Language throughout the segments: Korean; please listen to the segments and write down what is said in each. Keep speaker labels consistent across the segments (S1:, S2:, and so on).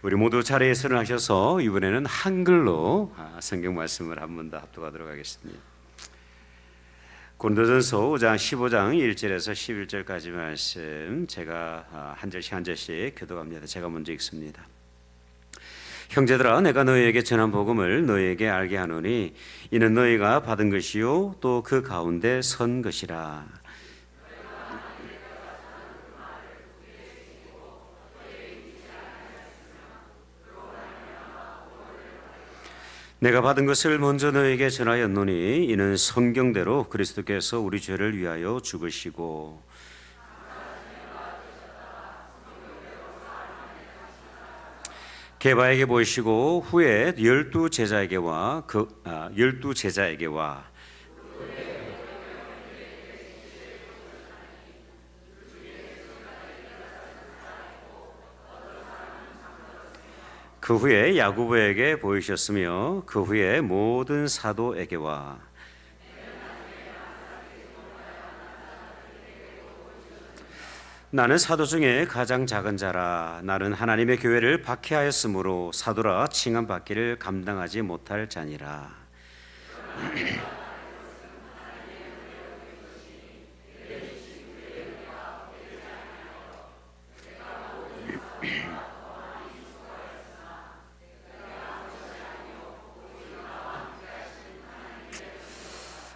S1: 우리 모두 자리에 서하셔서 이번에는 한글로 성경 말씀을 한 번 더 합독하도록 하겠습니다. 고린도전서 5장 15장 1절에서 11절까지 말씀 제가 한 절씩 한 절씩 교독합니다. 제가 먼저 읽습니다. 형제들아, 내가 너희에게 전한 복음을 너희에게 알게 하노니 이는 너희가 받은 것이요 또 그 가운데 선 것이라. 내가 받은 것을 먼저 너희에게 전하였노니 이는 성경대로 그리스도께서 우리 죄를 위하여 죽으시고 게바에게 보이시고 후에 열두 제자에게와 그 후에 야고보에게 보이셨으며 그 후에 모든 사도에게와 나는 사도 중에 가장 작은 자라. 나는 하나님의 교회를 박해하였으므로 사도라 칭함 받기를 감당하지 못할 자니라.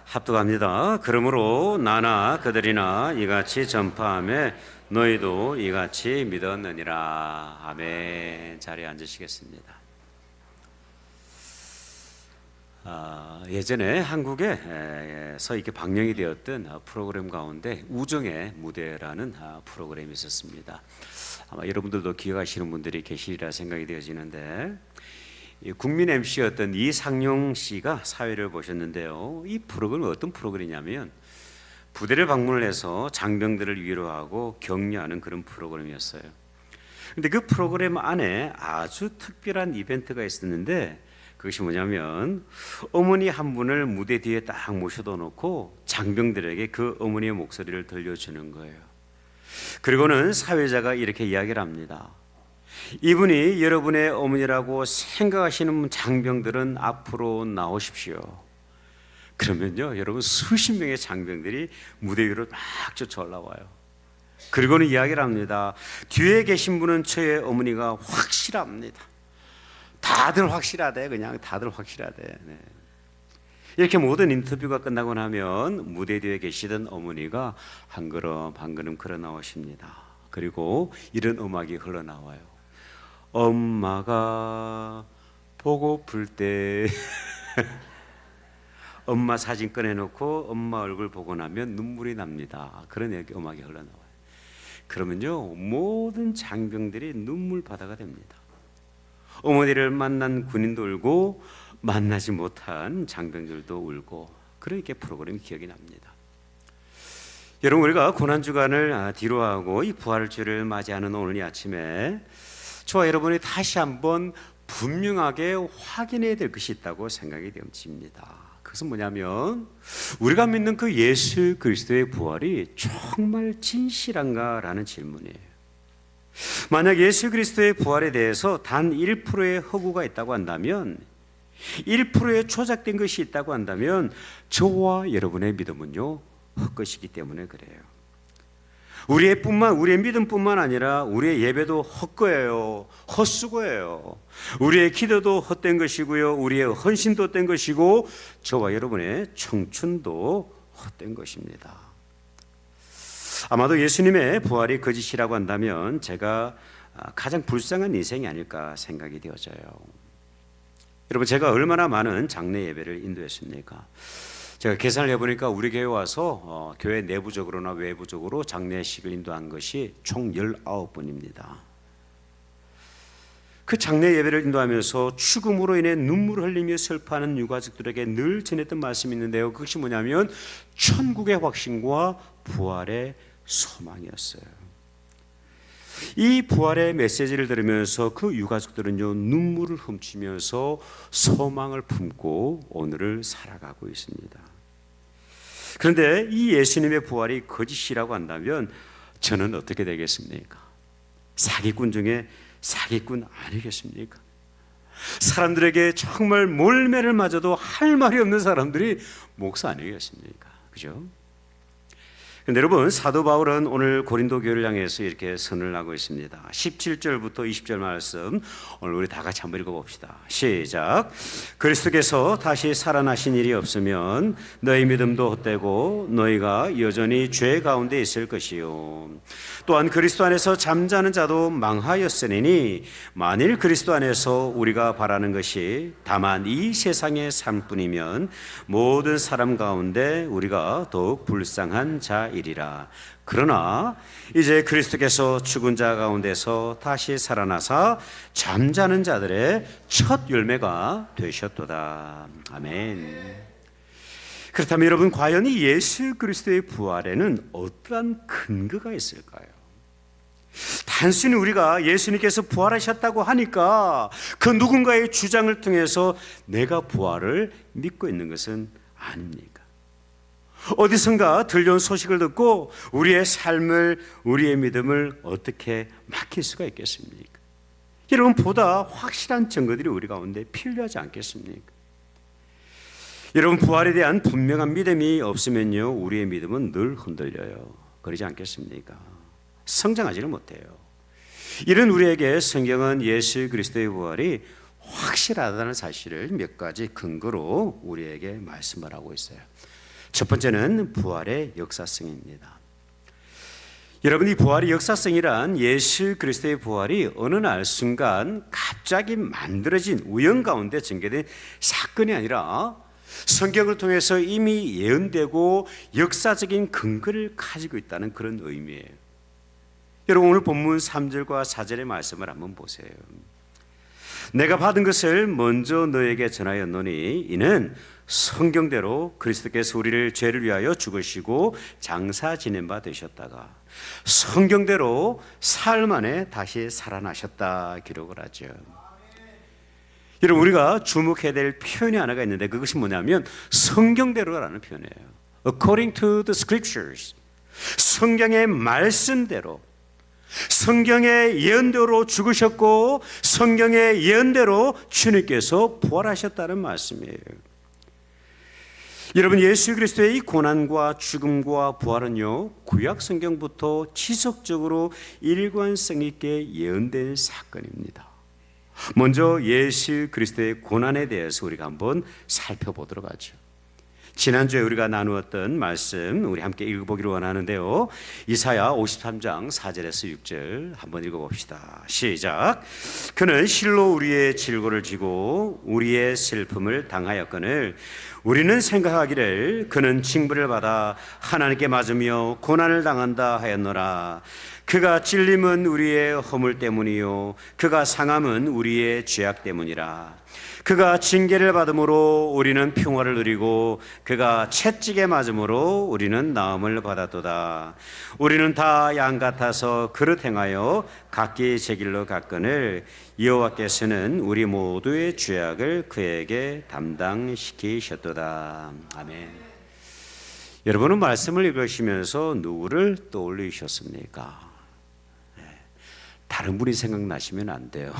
S1: 합독합니다. 그러므로 나나 그들이나 이같이 전파하며 너희도 이같이 믿었느니라. 아멘. 자리에 앉으시겠습니다. 예전에 한국에서 이렇게 방영이 되었던 프로그램 가운데 우정의 무대라는 프로그램이 있었습니다. 아마 여러분들도 기억하시는 분들이 계시리라 생각이 되어지는데 국민 MC였던 이상용 씨가 사회를 보셨는데요. 이 프로그램은 어떤 프로그램이냐면 부대를 방문을 해서 장병들을 위로하고 격려하는 그런 프로그램이었어요. 근데 그 프로그램 안에 아주 특별한 이벤트가 있었는데 그것이 뭐냐면 어머니 한 분을 무대 뒤에 딱 모셔다 놓고 장병들에게 그 어머니의 목소리를 들려주는 거예요. 그리고는 사회자가 이렇게 이야기를 합니다. 이분이 여러분의 어머니라고 생각하시는 장병들은 앞으로 나오십시오. 그러면요, 여러분 수십 명의 장병들이 무대 위로 막 쫓아 올라와요. 그리고는 이야기를 합니다. 뒤에 계신 분은 저의 어머니가 확실합니다. 다들 확실하대. 그냥 다들 확실하대. 네. 이렇게 모든 인터뷰가 끝나고 나면 무대 뒤에 계시던 어머니가 한 걸음 한 걸음 걸어 나오십니다. 그리고 이런 음악이 흘러나와요. 엄마가 보고플 때 엄마 사진 꺼내놓고 엄마 얼굴 보고 나면 눈물이 납니다. 그런 음악이 흘러나와요. 그러면요 모든 장병들이 눈물 바다가 됩니다. 어머니를 만난 군인도 울고 만나지 못한 장병들도 울고 그렇게 프로그램이 기억이 납니다. 여러분, 우리가 고난주간을 뒤로하고 이 부활주를 맞이하는 오늘 이 아침에 저와 여러분이 다시 한번 분명하게 확인해야 될 것이 있다고 생각이 되어집니다. 그것은 뭐냐면 우리가 믿는 그 예수 그리스도의 부활이 정말 진실한가라는 질문이에요. 만약 예수 그리스도의 부활에 대해서 단 1%의 허구가 있다고 한다면 1%의 조작된 것이 있다고 한다면 저와 여러분의 믿음은요 헛것이기 때문에 그래요. 우리의 믿음뿐만 아니라 우리의 예배도 헛거예요. 헛수고예요. 우리의 기도도 헛된 것이고요. 우리의 헌신도 헛된 것이고 저와 여러분의 청춘도 헛된 것입니다. 아마도 예수님의 부활이 거짓이라고 한다면 제가 가장 불쌍한 인생이 아닐까 생각이 되어져요. 여러분, 제가 얼마나 많은 장례 예배를 인도했습니까? 제가 계산을 해보니까 우리 교회 와서 교회 내부적으로나 외부적으로 장례식을 인도한 것이 총 19번입니다. 그 장례 예배를 인도하면서 죽음으로 인해 눈물을 흘리며 슬퍼하는 유가족들에게 늘 전했던 말씀이 있는데요. 그것이 뭐냐면 천국의 확신과 부활의 소망이었어요. 이 부활의 메시지를 들으면서 그 유가족들은요 눈물을 훔치면서 소망을 품고 오늘을 살아가고 있습니다. 그런데 이 예수님의 부활이 거짓이라고 한다면 저는 어떻게 되겠습니까? 사기꾼 중에 사기꾼 아니겠습니까? 사람들에게 정말 몰매를 맞아도 할 말이 없는 사람들이 목사 아니겠습니까? 그죠? 근데 여러분, 사도 바울은 오늘 고린도 교회를 향해서 이렇게 선을 하고 있습니다. 17절부터 20절 말씀 오늘 우리 다 같이 한번 읽어봅시다. 시작. 그리스도께서 다시 살아나신 일이 없으면 너희 믿음도 헛되고 너희가 여전히 죄 가운데 있을 것이요. 또한 그리스도 안에서 잠자는 자도 망하였으니 만일 그리스도 안에서 우리가 바라는 것이 다만 이 세상의 삶뿐이면 모든 사람 가운데 우리가 더욱 불쌍한 자이리라. 그러나 이제 그리스도께서 죽은 자 가운데서 다시 살아나사 잠자는 자들의 첫 열매가 되셨도다. 아멘. 그렇다면 여러분, 과연 이 예수 그리스도의 부활에는 어떠한 근거가 있을까요? 단순히 우리가 예수님께서 부활하셨다고 하니까 그 누군가의 주장을 통해서 내가 부활을 믿고 있는 것은 아닙니까? 어디선가 들려온 소식을 듣고 우리의 삶을, 우리의 믿음을 어떻게 맡길 수가 있겠습니까? 여러분, 보다 확실한 증거들이 우리 가운데 필요하지 않겠습니까? 여러분, 부활에 대한 분명한 믿음이 없으면요, 우리의 믿음은 늘 흔들려요. 그러지 않겠습니까? 성장하지를 못해요. 이런 우리에게 성경은 예수 그리스도의 부활이 확실하다는 사실을 몇 가지 근거로 우리에게 말씀을 하고 있어요. 첫 번째는 부활의 역사성입니다. 여러분, 이 부활의 역사성이란 예수 그리스도의 부활이 어느 날 순간 갑자기 만들어진 우연 가운데 전개된 사건이 아니라 성경을 통해서 이미 예언되고 역사적인 근거를 가지고 있다는 그런 의미예요. 여러분, 오늘 본문 3절과 4절의 말씀을 한번 보세요. 내가 받은 것을 먼저 너에게 전하였노니 이는 성경대로 그리스도께서 우리를 죄를 위하여 죽으시고 장사 지낸 바 되셨다가 성경대로 사흘 만에 다시 살아나셨다 기록을 하죠. 여러분, 우리가 주목해야 될 표현이 하나가 있는데 그것이 뭐냐면 성경대로라는 표현이에요. According to the scriptures. 성경의 말씀대로, 성경의 예언대로 죽으셨고 성경의 예언대로 주님께서 부활하셨다는 말씀이에요. 여러분, 예수 그리스도의 이 고난과 죽음과 부활은요, 구약 성경부터 지속적으로 일관성 있게 예언된 사건입니다. 먼저 예수 그리스도의 고난에 대해서 우리가 한번 살펴보도록 하죠. 지난주에 우리가 나누었던 말씀 우리 함께 읽어보기를 원하는데요, 이사야 53장 4절에서 6절 한번 읽어봅시다. 시작. 그는 실로 우리의 질고를 지고 우리의 슬픔을 당하였거늘 우리는 생각하기를 그는 징벌을 받아 하나님께 맞으며 고난을 당한다 하였노라. 그가 찔림은 우리의 허물 때문이요 그가 상함은 우리의 죄악 때문이라. 그가 징계를 받음으로 우리는 평화를 누리고 그가 채찍에 맞음으로 우리는 나음을 받았도다. 우리는 다 양 같아서 그릇 행하여 각기 제 길로 갔거늘 여호와께서는 우리 모두의 죄악을 그에게 담당시키셨도다. 아멘. 여러분은 말씀을 읽으시면서 누구를 떠올리셨습니까? 네. 다른 분이 생각나시면 안 돼요.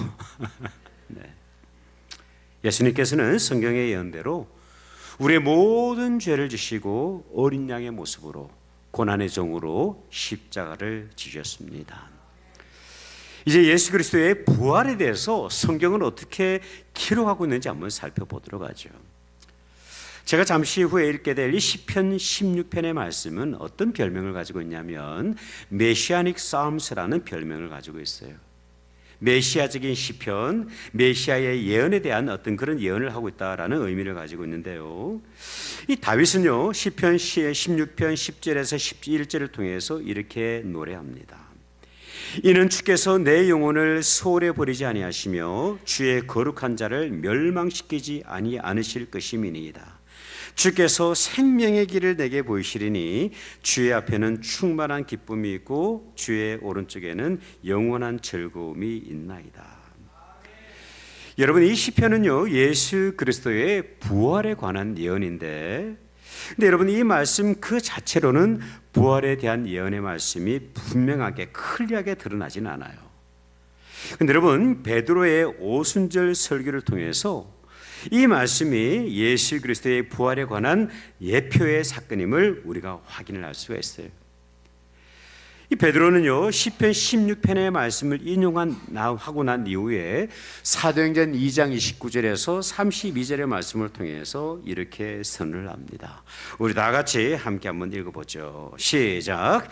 S1: 네. 예수님께서는 성경의 예언대로 우리의 모든 죄를 지시고 어린 양의 모습으로 고난의 종으로 십자가를 지셨습니다. 이제 예수 그리스도의 부활에 대해서 성경은 어떻게 기록하고 있는지 한번 살펴보도록 하죠. 제가 잠시 후에 읽게 될 이 시편 16편의 말씀은 어떤 별명을 가지고 있냐면 메시아닉 사움스라는 별명을 가지고 있어요. 메시아적인 시편, 메시아의 예언에 대한 어떤 그런 예언을 하고 있다라는 의미를 가지고 있는데요, 이 다윗은요 시편 16편 10절에서 11절을 통해서 이렇게 노래합니다. 이는 주께서 내 영혼을 소홀히 버리지 아니하시며 주의 거룩한 자를 멸망시키지 않으실 것임이니이다. 주께서 생명의 길을 내게 보이시리니 주의 앞에는 충만한 기쁨이 있고 주의 오른쪽에는 영원한 즐거움이 있나이다. 여러분, 이 시편은요 예수 그리스도의 부활에 관한 예언인데, 근데 여러분 이 말씀 그 자체로는 부활에 대한 예언의 말씀이 분명하게 클리어하게 드러나진 않아요. 근데 여러분, 베드로의 오순절 설교를 통해서 이 말씀이 예수 그리스도의 부활에 관한 예표의 사건임을 우리가 확인을 할 수가 있어요. 이 베드로는요, 시편 16편의 말씀을 인용하고 난 이후에 사도행전 2장 29절에서 32절의 말씀을 통해서 이렇게 선언을 합니다. 우리 다 같이 함께 한번 읽어보죠. 시작.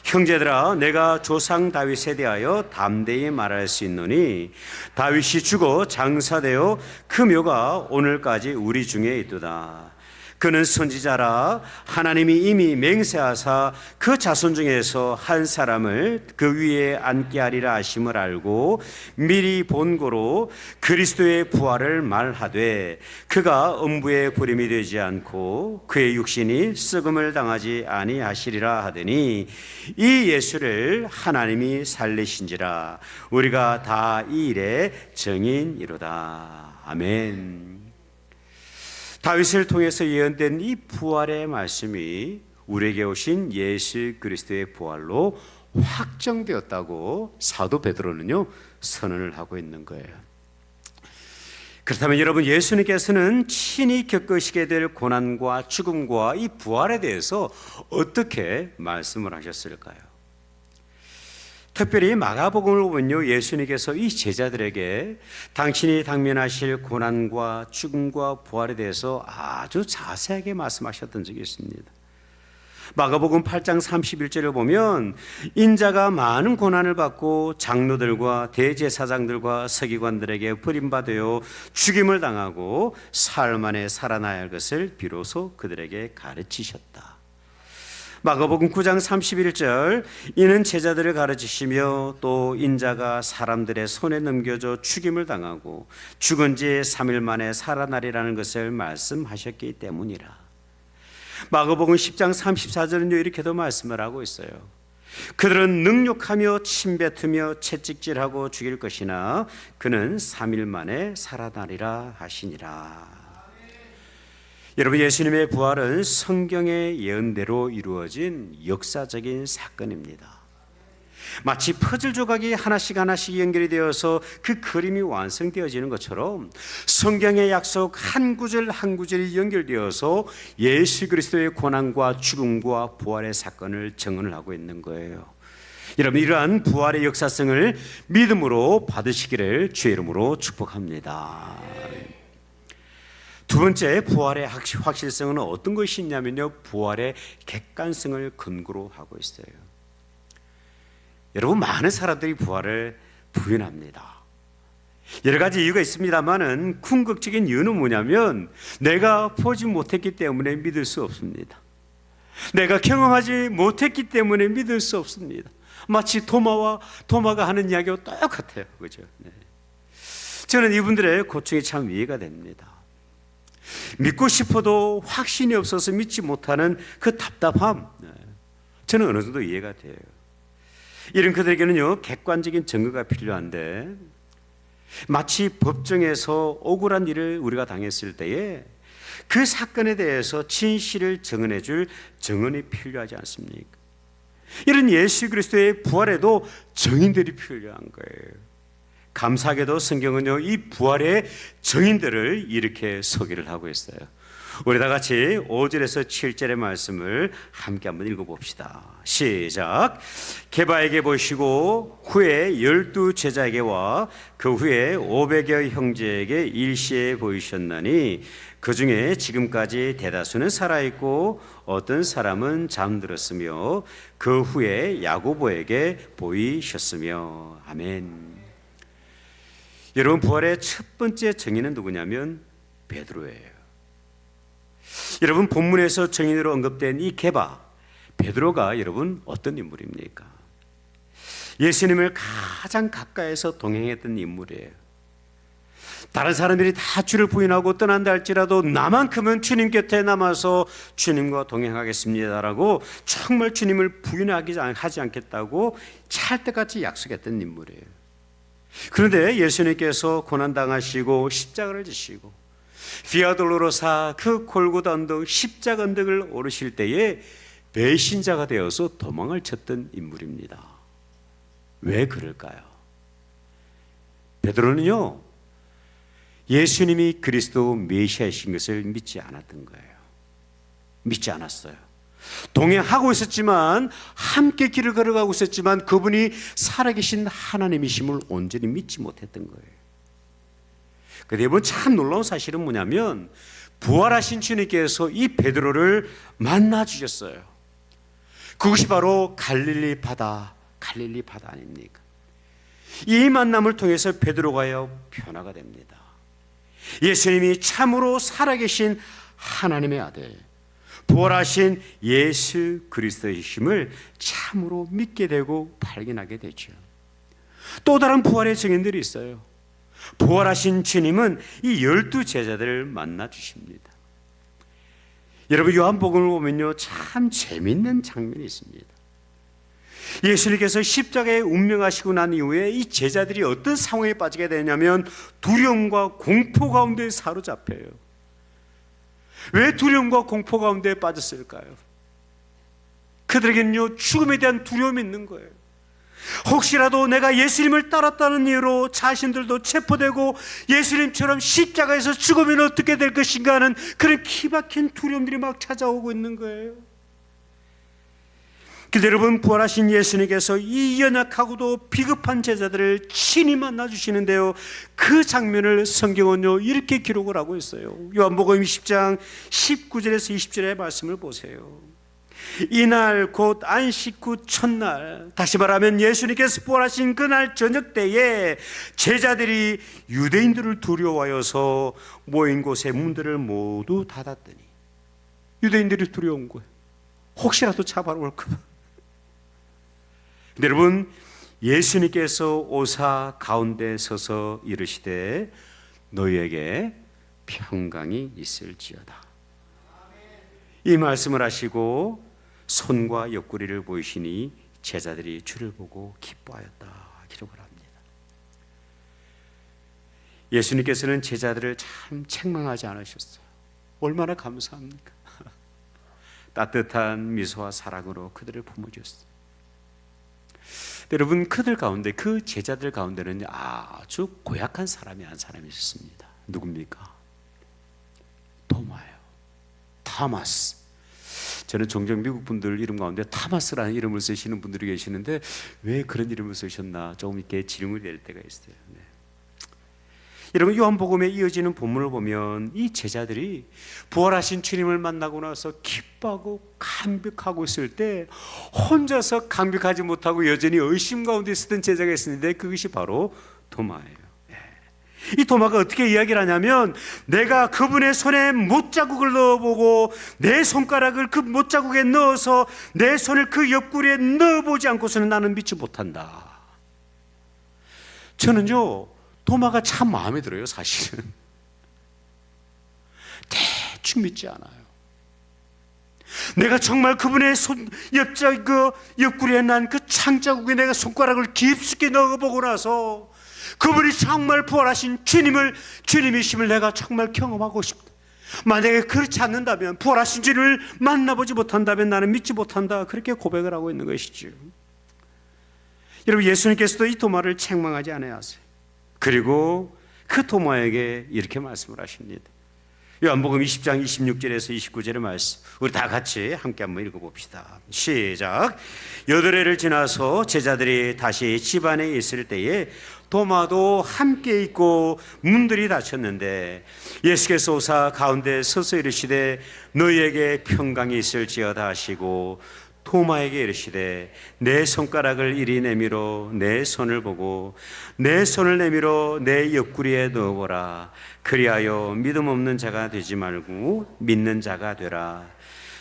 S1: 형제들아, 내가 조상 다윗에 대하여 담대히 말할 수 있노니 다윗이 죽어 장사되어 그 묘가 오늘까지 우리 중에 있도다. 그는 선지자라 하나님이 이미 맹세하사 그 자손 중에서 한 사람을 그 위에 앉게 하리라 하심을 알고 미리 본고로 그리스도의 부활을 말하되 그가 음부의 부림이 되지 않고 그의 육신이 썩음을 당하지 아니하시리라 하더니 이 예수를 하나님이 살리신지라 우리가 다 이 일의 증인이로다. 아멘. 다윗을 통해서 예언된 이 부활의 말씀이 우리에게 오신 예수 그리스도의 부활로 확정되었다고 사도 베드로는요 선언을 하고 있는 거예요. 그렇다면 여러분, 예수님께서는 친히 겪으시게 될 고난과 죽음과 이 부활에 대해서 어떻게 말씀을 하셨을까요? 특별히 마가복음을 보면요, 예수님께서 이 제자들에게 당신이 당면하실 고난과 죽음과 부활에 대해서 아주 자세하게 말씀하셨던 적이 있습니다. 마가복음 8장 31절을 보면 인자가 많은 고난을 받고 장로들과 대제사장들과 서기관들에게 버림받아 죽임을 당하고 사흘 만에 살아나야 할 것을 비로소 그들에게 가르치셨다. 마가복음 9장 31절, 이는 제자들을 가르치시며 또 인자가 사람들의 손에 넘겨져 죽임을 당하고 죽은 지 3일 만에 살아나리라는 것을 말씀하셨기 때문이라. 마가복음 10장 34절은요 이렇게도 말씀을 하고 있어요. 그들은 능욕하며 침뱉으며 채찍질하고 죽일 것이나 그는 3일 만에 살아나리라 하시니라. 여러분, 예수님의 부활은 성경의 예언대로 이루어진 역사적인 사건입니다. 마치 퍼즐 조각이 하나씩 하나씩 연결이 되어서 그 그림이 완성되어지는 것처럼 성경의 약속 한 구절 한 구절이 연결되어서 예수 그리스도의 고난과 죽음과 부활의 사건을 증언을 하고 있는 거예요. 여러분, 이러한 부활의 역사성을 믿음으로 받으시기를 주의 이름으로 축복합니다. 두 번째, 부활의 확실성은 어떤 것이 있냐면요, 부활의 객관성을 근거로 하고 있어요. 여러분, 많은 사람들이 부활을 부인합니다. 여러 가지 이유가 있습니다만은 궁극적인 이유는 뭐냐면 내가 보지 못했기 때문에 믿을 수 없습니다. 내가 경험하지 못했기 때문에 믿을 수 없습니다. 마치 도마가 하는 이야기와 똑같아요. 그죠? 네. 저는 이분들의 고충이 참 이해가 됩니다. 믿고 싶어도 확신이 없어서 믿지 못하는 그 답답함, 저는 어느 정도 이해가 돼요. 이런 그들에게는요 객관적인 증거가 필요한데 마치 법정에서 억울한 일을 우리가 당했을 때에 그 사건에 대해서 진실을 증언해 줄 증언이 필요하지 않습니까? 이런 예수 그리스도의 부활에도 증인들이 필요한 거예요. 감사하게도 성경은요 이 부활의 증인들을 이렇게 소개를 하고 있어요. 우리 다 같이 5절에서 7절의 말씀을 함께 한번 읽어봅시다. 시작. 게바에게 보시고 후에 12 제자에게와 그 후에 500여 형제에게 일시에 보이셨나니 그 중에 지금까지 대다수는 살아있고 어떤 사람은 잠들었으며 그 후에 야고보에게 보이셨으며. 아멘. 여러분, 부활의 첫 번째 증인은 누구냐면 베드로예요. 여러분, 본문에서 증인으로 언급된 이 게바, 베드로가 여러분 어떤 인물입니까? 예수님을 가장 가까이서 동행했던 인물이에요. 다른 사람들이 다 주를 부인하고 떠난다 할지라도 나만큼은 주님 곁에 남아서 주님과 동행하겠습니다라고 정말 주님을 부인하지 않겠다고 찰떡같이 약속했던 인물이에요. 그런데 예수님께서 고난당하시고 십자가를 지시고 비아돌로로사 그 골고다 언덕 십자가 언덕을 오르실 때에 배신자가 되어서 도망을 쳤던 인물입니다. 왜 그럴까요? 베드로는요, 예수님이 그리스도 메시아이신 것을 믿지 않았던 거예요. 믿지 않았어요. 동행하고 있었지만, 함께 길을 걸어가고 있었지만 그분이 살아계신 하나님이심을 온전히 믿지 못했던 거예요. 그런데 이번 참 놀라운 사실은 뭐냐면, 부활하신 주님께서 이 베드로를 만나 주셨어요. 그것이 바로 갈릴리 바다 아닙니까? 이 만남을 통해서 베드로가요 변화가 됩니다. 예수님이 참으로 살아계신 하나님의 아들, 부활하신 예수 그리스도이심을 참으로 믿게 되고 발견하게 되죠. 또 다른 부활의 증인들이 있어요. 부활하신 주님은 이 12 제자들을 만나 주십니다. 여러분, 요한복음을 보면요 참 재밌는 장면이 있습니다. 예수님께서 십자가에 운명하시고 난 이후에 이 제자들이 어떤 상황에 빠지게 되냐면 두려움과 공포 가운데 사로잡혀요. 왜 두려움과 공포 가운데 빠졌을까요? 그들에게는요 죽음에 대한 두려움이 있는 거예요. 혹시라도 내가 예수님을 따랐다는 이유로 자신들도 체포되고 예수님처럼 십자가에서 죽으면 어떻게 될 것인가 하는 그런 기박힌 두려움들이 막 찾아오고 있는 거예요. 근데 여러분, 부활하신 예수님께서 이 연약하고도 비급한 제자들을 친히 만나 주시는데요, 그 장면을 성경은요 이렇게 기록을 하고 있어요. 요한복음 20장 19절에서 20절의 말씀을 보세요. 이날 곧 안식 후 첫날, 다시 말하면 예수님께서 부활하신 그날 저녁 때에 제자들이 유대인들을 두려워하여서 모인 곳의 문들을 모두 닫았더니, 유대인들이 두려운 거예요. 혹시라도 잡아올까 봐. 근데 여러분, 예수님께서 오사 가운데 서서 이르시되 너희에게 평강이 있을지어다. 이 말씀을 하시고 손과 옆구리를 보이시니 제자들이 주를 보고 기뻐하였다 기록을 합니다. 예수님께서는 제자들을 참 책망하지 않으셨어요. 얼마나 감사합니까? 따뜻한 미소와 사랑으로 그들을 품어주셨어요. 여러분, 그들 가운데, 그 제자들 가운데는 아주 고약한 사람이 한 사람이 있었습니다. 누굽니까? 토마예요. 타마스. 저는 종종 미국 분들 이름 가운데 타마스라는 이름을 쓰시는 분들이 계시는데 왜 그런 이름을 쓰셨나 조금 이렇게 질문이 될 때가 있어요. 네. 여러분, 요한복음에 이어지는 본문을 보면 이 제자들이 부활하신 주님을 만나고 나서 기뻐하고 감격하고 있을 때 혼자서 감격하지 못하고 여전히 의심 가운데 있었던 제자가 있었는데 그것이 바로 도마예요. 이 도마가 어떻게 이야기를 하냐면, 내가 그분의 손에 못자국을 넣어보고 내 손가락을 그 못자국에 넣어서 내 손을 그 옆구리에 넣어보지 않고서는 나는 믿지 못한다. 저는요 도마가 참 마음에 들어요. 사실은 대충 믿지 않아요. 내가 정말 그분의 손 옆구리에 난 그 창자국에 내가 손가락을 깊숙이 넣어보고 나서 그분이 정말 부활하신 주님이심을 내가 정말 경험하고 싶다. 만약에 그렇지 않는다면, 부활하신 주님을 만나보지 못한다면 나는 믿지 못한다. 그렇게 고백을 하고 있는 것이죠. 여러분, 예수님께서도 이 도마를 책망하지 않으세요. 그리고 그 도마에게 이렇게 말씀을 하십니다. 요한복음 20장 26절에서 29절의 말씀, 우리 다 같이 함께 한번 읽어봅시다. 시작. 8회를 지나서 제자들이 다시 집 안에 있을 때에 도마도 함께 있고 문들이 닫혔는데 예수께서 오사 가운데 서서 이르시되 너희에게 평강이 있을지어다 하시고 도마에게 이르시되 내 손가락을 이리 내밀어 내 손을 보고 내 손을 내밀어 내 옆구리에 넣어보라. 그리하여 믿음 없는 자가 되지 말고 믿는 자가 되라.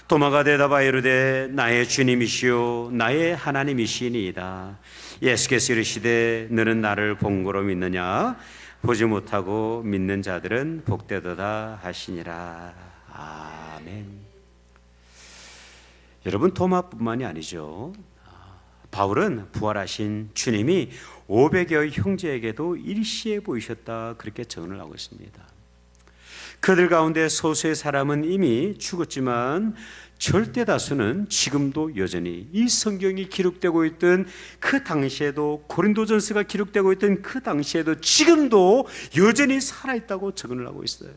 S1: 도마가 대답하여 이르되 나의 주님이시요 나의 하나님이시니이다. 예수께서 이르시되 너는 나를 본 거로 믿느냐? 보지 못하고 믿는 자들은 복되도다 하시니라. 아멘. 여러분, 도마뿐만이 아니죠. 바울은 부활하신 주님이 500여 형제에게도 일시에 보이셨다 그렇게 증언을 하고 있습니다. 그들 가운데 소수의 사람은 이미 죽었지만 절대 다수는 지금도 여전히 이 성경이 기록되고 있던 그 당시에도, 고린도전서가 기록되고 있던 그 당시에도 지금도 여전히 살아있다고 증언을 하고 있어요.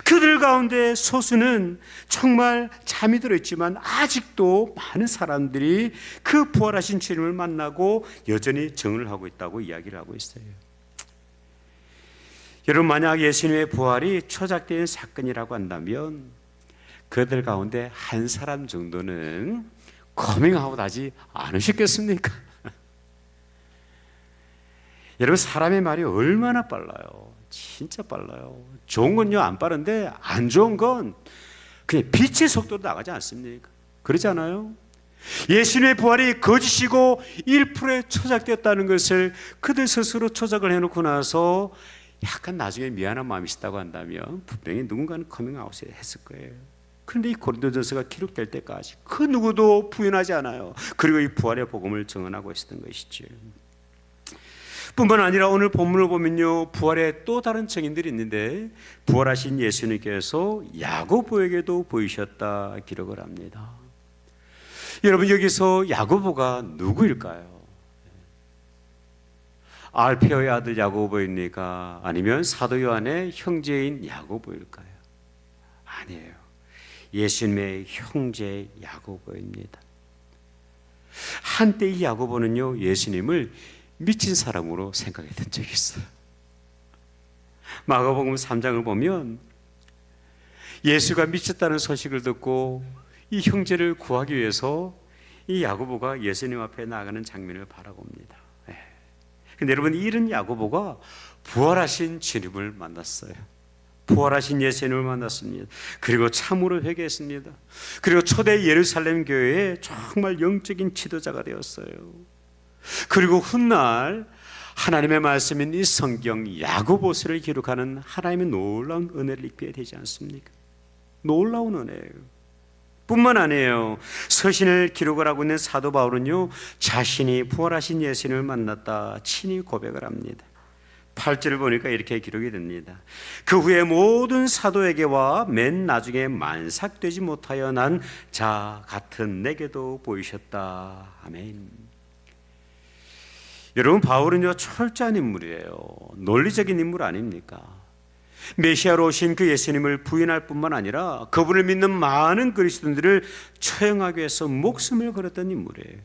S1: 그들 가운데 소수는 정말 잠이 들어있지만 아직도 많은 사람들이 그 부활하신 주님을 만나고 여전히 증언을 하고 있다고 이야기를 하고 있어요. 여러분, 만약 예수님의 부활이 초작된 사건이라고 한다면 그들 가운데 한 사람 정도는 커밍아웃 하지 않으셨겠습니까? 여러분, 사람의 말이 얼마나 빨라요. 진짜 빨라요. 좋은 건요 안 빠른데 안 좋은 건 그냥 빛의 속도로 나가지 않습니까? 그렇지 않아요? 예수님의 부활이 거짓이고 1%에 초작되었다는 것을 그들 스스로 초작을 해놓고 나서 약간 나중에 미안한 마음이 있다고 한다면 분명히 누군가는 커밍아웃을 했을 거예요. 그런데 이 고린도전서가 기록될 때까지 그 누구도 부인하지 않아요. 그리고 이 부활의 복음을 증언하고 있었던 것이죠. 뿐만 아니라 오늘 본문을 보면요, 부활의 또 다른 증인들이 있는데 부활하신 예수님께서 야고보에게도 보이셨다 기록을 합니다. 여러분, 여기서 야고보가 누구일까요? 알페오의 아들 야고보입니까? 아니면 사도 요한의 형제인 야고보일까요? 아니에요. 예수님의 형제 야고보입니다. 한때 이 야고보는요, 예수님을 미친 사람으로 생각했던 적이 있어요. 마가복음 3장을 보면 예수가 미쳤다는 소식을 듣고 이 형제를 구하기 위해서 이 야고보가 예수님 앞에 나가는 장면을 바라봅니다. 근데 여러분, 이런 야고보가 부활하신 주님을 만났어요. 부활하신 예수님을 만났습니다. 그리고 참으로 회개했습니다. 그리고 초대 예루살렘 교회의 정말 영적인 지도자가 되었어요. 그리고 훗날 하나님의 말씀인 이 성경 야고보서를 기록하는 하나님의 놀라운 은혜를 입게 되지 않습니까? 놀라운 은혜예요. 뿐만 아니에요. 서신을 기록을 하고 있는 사도 바울은요, 자신이 부활하신 예수님을 만났다 친히 고백을 합니다. 8절을 보니까 이렇게 기록이 됩니다. 그 후에 모든 사도에게와 맨 나중에 만삭되지 못하여 난 자 같은 내게도 보이셨다. 아멘. 여러분, 바울은요 철저한 인물이에요. 논리적인 인물 아닙니까? 메시아로 오신 그 예수님을 부인할 뿐만 아니라 그분을 믿는 많은 그리스도인들을 처형하기 위해서 목숨을 걸었던 인물이에요.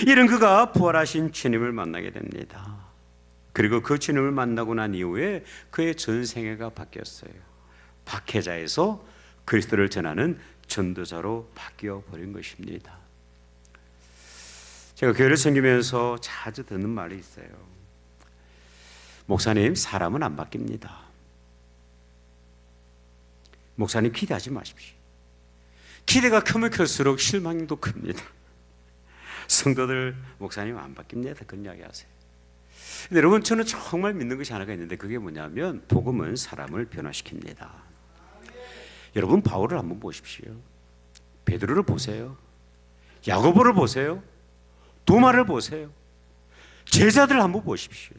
S1: 이런 그가 부활하신 주님을 만나게 됩니다. 그리고 그 주님을 만나고 난 이후에 그의 전생애가 바뀌었어요. 박해자에서 그리스도를 전하는 전도자로 바뀌어 버린 것입니다. 제가 교회를 섬기면서 자주 듣는 말이 있어요. 목사님, 사람은 안 바뀝니다. 목사님, 기대하지 마십시오. 기대가 크면 클수록 실망도 큽니다. 성도들, 목사님 안 바뀝니다. 그런 이야기 하세요. 근데 여러분, 저는 정말 믿는 것이 하나가 있는데 그게 뭐냐면 복음은 사람을 변화시킵니다. 여러분, 바울을 한번 보십시오. 베드로를 보세요. 야고보를 보세요. 도마를 보세요. 제자들을 한번 보십시오.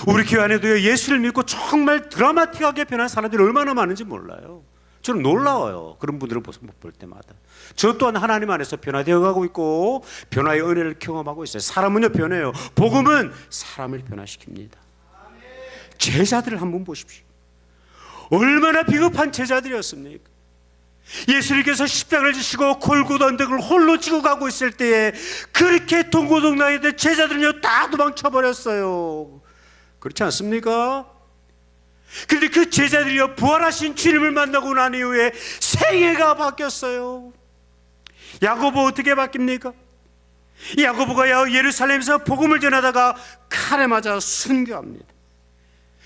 S1: 우리 교회 안에도요, 예수를 믿고 정말 드라마틱하게 변한 사람들이 얼마나 많은지 몰라요. 저는 놀라워요. 그런 분들을 볼 때마다. 저 또한 하나님 안에서 변화되어 가고 있고 변화의 은혜를 경험하고 있어요. 사람은요 변해요. 복음은 사람을 변화시킵니다. 제자들을 한번 보십시오. 얼마나 비겁한 제자들이었습니까? 예수님께서 십자가를 지시고 골고다 언덕을 홀로 지고 가고 있을 때에 그렇게 동고동락했던 제자들은요 다 도망쳐버렸어요. 그렇지 않습니까? 그런데 그 제자들이요 부활하신 주님을 만나고 난 이후에 생애가 바뀌었어요. 야고보 어떻게 바뀝니까? 야고보가 예루살렘에서 복음을 전하다가 칼에 맞아 순교합니다.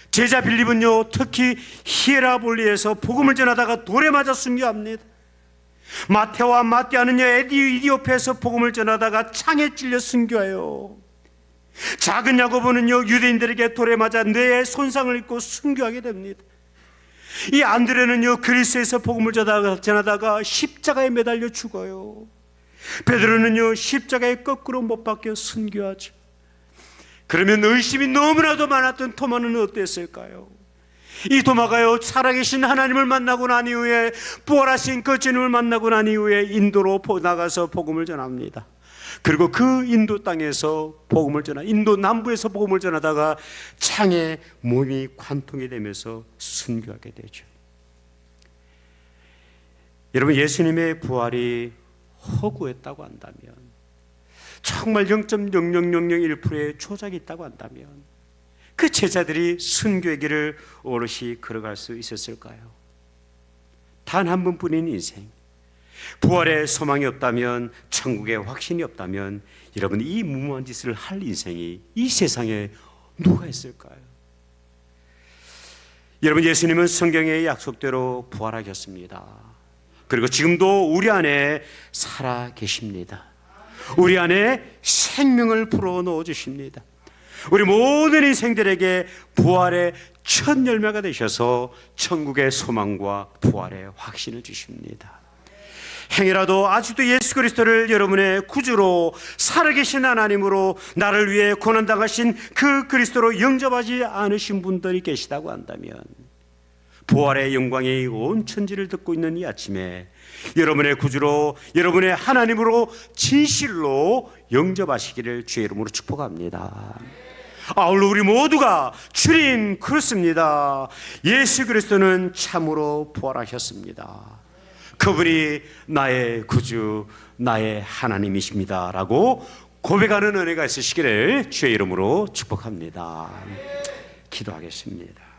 S1: 제자 빌립은요 특히 히에라볼리에서 복음을 전하다가 돌에 맞아 순교합니다. 마테오와 마띠아는요 에디오피아에서 복음을 전하다가 창에 찔려 순교해요. 작은 야고보는요 유대인들에게 돌에 맞아 뇌에 손상을 입고 순교하게 됩니다. 이 안드레는요 그리스에서 복음을 전하다가 십자가에 매달려 죽어요. 베드로는요 십자가에 거꾸로 못 박혀 순교하죠. 그러면 의심이 너무나도 많았던 토마는 어땠을까요? 이 도마가요, 살아계신 하나님을 만나고 난 이후에, 부활하신 그 주님을 만나고 난 이후에 인도로 나가서 복음을 전합니다. 그리고 그 인도 땅에서 복음을 전하, 인도 남부에서 복음을 전하다가 창에 몸이 관통이 되면서 순교하게 되죠. 여러분, 예수님의 부활이 허구였다고 한다면, 정말 0.00001%의 조작이 있다고 한다면, 그 제자들이 순교의 길을 오롯이 걸어갈 수 있었을까요? 단 한 번뿐인 인생, 부활의 소망이 없다면, 천국의 확신이 없다면, 여러분, 이 무모한 짓을 할 인생이 이 세상에 누가 있을까요? 여러분, 예수님은 성경의 약속대로 부활하셨습니다. 그리고 지금도 우리 안에 살아 계십니다. 우리 안에 생명을 불어넣어 주십니다. 우리 모든 인생들에게 부활의 첫 열매가 되셔서 천국의 소망과 부활의 확신을 주십니다. 행여라도 아직도 예수 그리스도를 여러분의 구주로, 살아계신 하나님으로, 나를 위해 고난당하신 그 그리스도로 영접하지 않으신 분들이 계시다고 한다면, 부활의 영광이 온 천지를 듣고 있는 이 아침에 여러분의 구주로, 여러분의 하나님으로 진실로 영접하시기를 주의 이름으로 축복합니다. 아울러 우리 모두가 주님, 그렇습니다, 예수 그리스도는 참으로 부활하셨습니다, 그분이 나의 구주, 나의 하나님이십니다 라고 고백하는 은혜가 있으시기를 주의 이름으로 축복합니다. 기도하겠습니다.